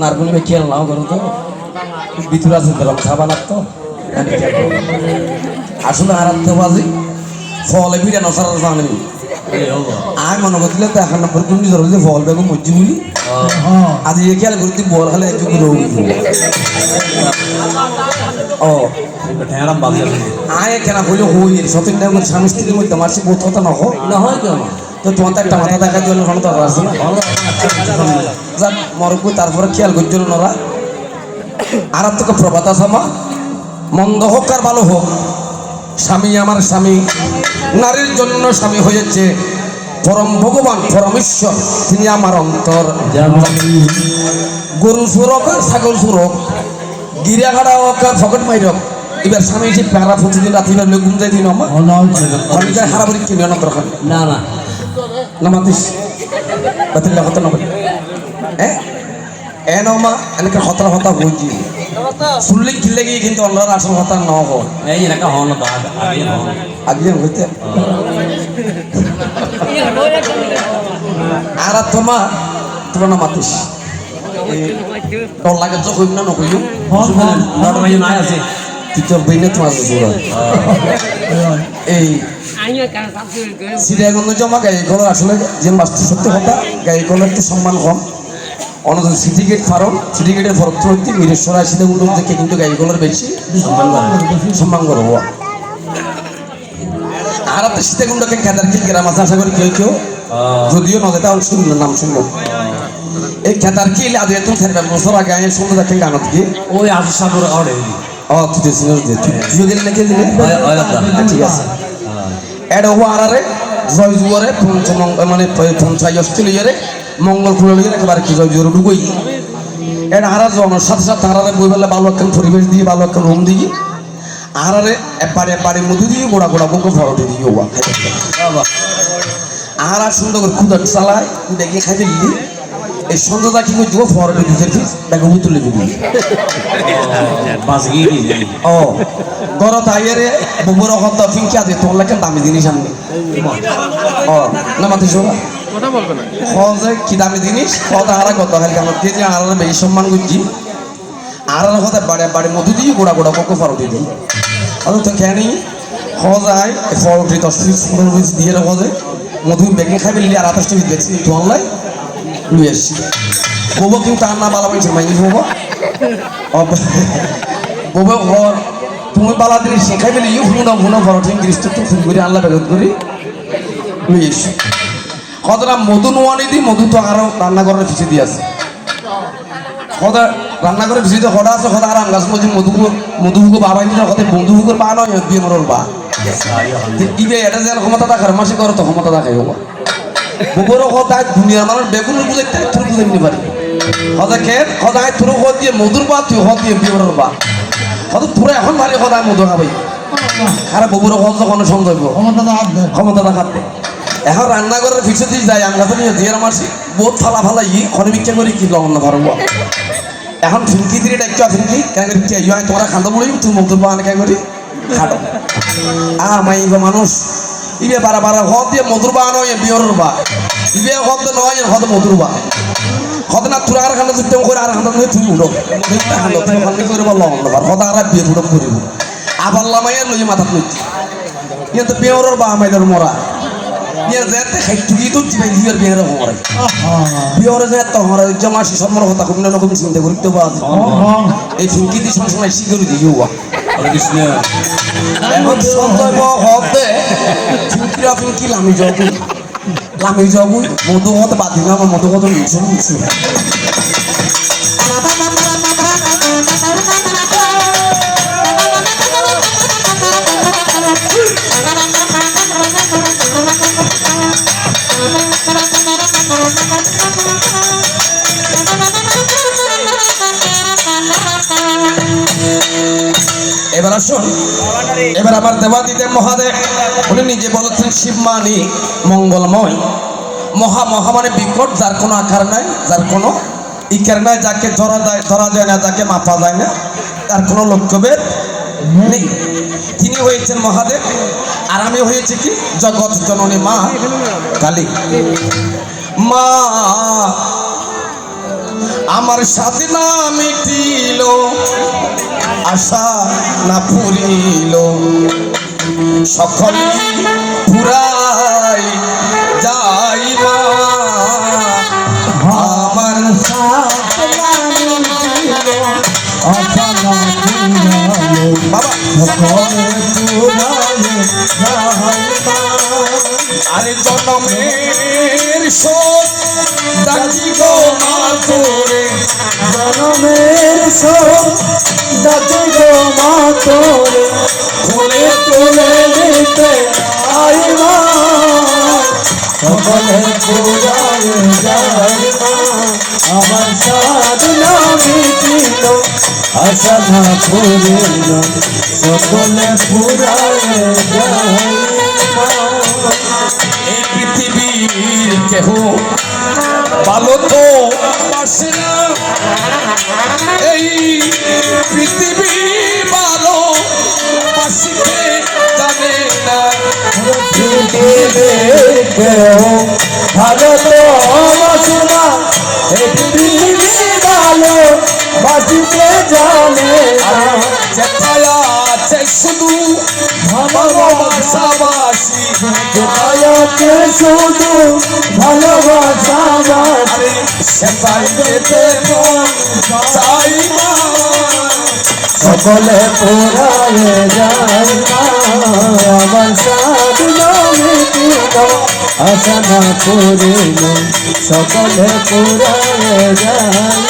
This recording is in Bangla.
নারগুল মে খেল নাও করো তো ভিতরে আছে দিলাম সাবান তো আসলে আরাত্য বাজি ফলে বিরিয়ান সারা জানি আমি মনে করছিল তো এখন নম্বর কোন ধরো যে ফল বেগম মজ্জি বলি আজ এই খেয়াল করতে বল খালে একটু রোগ ও আয় কেনা বলে হই সতীন টাইমের স্বামী স্ত্রীর মধ্যে মাসিক বোধ কথা না হয় কেন তো তোমার তো একটা মাথা দেখা দিল কোনো দরকার আছে না যাক মরকু তারপরে খেয়াল করছিল ওরা আর তোকে প্রভাত আসামা মন্দ হোক আর ভালো হোক স্বামী আমার স্বামী নারীর জন্য স্বামী হয়েছে পরম ভগবান পরমেশ্বর তিনি আমার অন্তর গরু সুরক ছাগল সুরক গিরা খাড়া হোক ফকট মাইরক এবার স্বামী এসে প্যারা প্রতিদিন রাত্রি বেরলে ঘুম যাই দিন আমার হারাবারি কিনে আনা দরকার না না না মাতিস বাতিল হতো না হ্যাঁ এনমা এনেকে হতরা হতা বলছি শুনলে কিনলে গিয়ে কিন্তু অন্যরা আসল হতা ন হয় এই এলাকা হন আগে হইতে আর তোমার না মাতিস তোর লাগে তো কইম না নকইম নাই আছে তুই বইনে তোমার এই সিরিয়াগঞ্জ জমা গাইগুলো আসলে যে মাস্টার সত্যি কথা গাইগুলো একটু সম্মান কম অন্যদিন সিটি গেট ফার্ম সিটি গেটের ফরত্রবর্তী মিরেশ্বর আসিতে উল্টোর থেকে কিন্তু গাইগুলোর বেশি সম্মান করবো আর তো সীতাকুণ্ডকে খেতারকিল গ্রাম আছে আশা করি কেউ যদিও নদী তাহলে শুনলো নাম শুনলো এই খেতারকিল আজ এত 4 বছর আগে আমি শুনতে দেখেন গানত কি ওই আশি সাগর আড়ে তুই তুইও গেলি নাকি দিলে ঠিক আছে এটা হবো আরে জয় জুয়ারে মানে পঞ্চাশ অস্ট্রেলিয়ারে মঙ্গল খুলে একেবারে কি জয় জুয়ারে ঢুকই এটা আরা জমার সাথে সাথে আরারে বই বেলা ভালো একটা পরিবেশ দিয়ে ভালো একটা রুম দিয়ে আরারে এপারে মধু দিয়ে গোড়া বুকে ফরটে দিয়ে হওয়া আর সুন্দর করে খুদার চালায় দেখে খাই দিলি এই সন্ধ্যাটা কি করছি ফরটে দুধের ফিস দেখো তুলে দিবি ও গরত আইয়ারে বগুড়া হত্যা ফিঙ্কি আছে তোর লাগে দামি জিনিস আনবে ও না মাতি শোনা কথা বলবে না হজে কি দামি জিনিস কথা হারা কত হয় কেন কে যে আর বেশি সম্মান করছি আর কথা বাড়ি মধু দিয়ে গোড়া বকো ফরটে দিই আমি তো কেন হজায় ফরটে 10-15 পিস দিয়ে হজে মধু বেগে খাইবে আর 28 পিস দেখছি তো অনলাইন লুই আসছি ববো কিন্তু আর না বালা পাইছে মাইনি ববো ঘর তুমি বালা দিলে শেখাই পেলে ঘুনো ফরটে ইংলিশ তো ফুল করে আল্লাহ বেগত করি লুই আসছি কতটা মধু নোয়ানি দিই মধু তো আরো রান্নাঘরের পিছিয়ে দিয়ে আছে কদা রান্নাঘরের পিছিয়ে কদা আছে কদা আর গাছ মধুপুকুর বাবাই দিলে কত বন্ধুপুকুর পা নয় বিয়ে মরল বা ইবে এটা যে ক্ষমতা দেখার মাসে করো তো ক্ষমতা দেখাই হবো গোবরও কথা দুনিয়ার মানুষ বেগুনের বুঝে তুই বুঝে নিতে পারি কদা খেয়ে কদায় তুরো হদ দিয়ে মধুর বা তুই হদ দিয়ে বিয়ে মরল বা কত পুরো এখন ভারী কদায় মধু খাবাই খারাপ গোবরও হদ কোনো সন্দেহ ক্ষমতা দেখাতে এখন রান্নাঘরের পিছিয়ে দিয়ে যায় আমরা তো নিয়ে দিয়ে মাসি বহুত ফালা ঘরে বিক্রি করি কি লবণ না ধরবো এখন ফিনকি দিয়ে ডাকছো ফিনকি কেন করি তোমরা খান্দা বলি তুই মধুর বাগানে কেন করি খাটো মাই মানুষ ইবে বারা হদ দিয়ে মধুর বাগান হয় বিয়রের বা ইবে হদ নয় হদ মধুর বা হদ না তোরা আর খান্দা তুই করে আর খান্দা তুমি উঠো খান্দা তুমি খান্দা করে বললো হদ আর বিয়ে উঠো করিব আবার লামাইয়ের লই মাথা তুই কিন্তু বিয়রের বা আমাদের মরা বিয়ের যেতে খাইটুকি তো জীবন বিয়ের বিয়ের হরে বিয়ের যেত হরে জমাসি সম্মর কথা কোন না কোন চিন্তা করতে পারে এই ফিঙ্কি দি সময় শিগরি দিও হরে কৃষ্ণ এখন সন্তব হতে ফিঙ্কি লামি যাবো মধু হতে বাদি না মধু কত নিছো এবার আসুন এবার আমার দেবাদিদেব মহাদেব উনি নিজে বলেছেন শিবমানি মঙ্গলময় মহা মানে বিকট যার কোনো আকার নাই যার কোনো ইকার নাই যাকে ধরা যায় না যাকে মাপা যায় না তার কোনো লক্ষ্যভেদ নেই তিনি হয়েছেন মহাদেব আর আমি হয়েছে কি জগৎ জননী মা কালী মা আমার সাথে না মিটিল আশা না পুরিল সকলে পুরাই যাইবা আমার সাথে না মিটিল আশা না পুরিল বাবা সকলে পুরাই যাইবা আরে জনমের শোক দাঁড়ি গো মা তোরে জনমের শোক দাঁড়ি গো মা তোরে খুলে তুলে নিতে আইবা সকলে পুরাই যাইবা আমার সাধনা মিটিল আশা না পুরিল সকলে পুরাই যাইবা এই পৃথিবীর কেহ ভালো তো বাসে না এই পৃথিবী ভালো বাসিতে জানে না পৃথিবীর কেউ ভালো তো বাসে না এই পৃথিবী ভালো বাঁচিতে জানে না যেথায় আছে শুধু ভালোবাসাবাসী কোথায়তে শুধু ভালোবাসা বাসে সেটাই যেতে চাইবা সকলে পুরায়ে যায় আমার সাধনা মিটিল আশা না পুরিল সকলে পুরায়ে যায়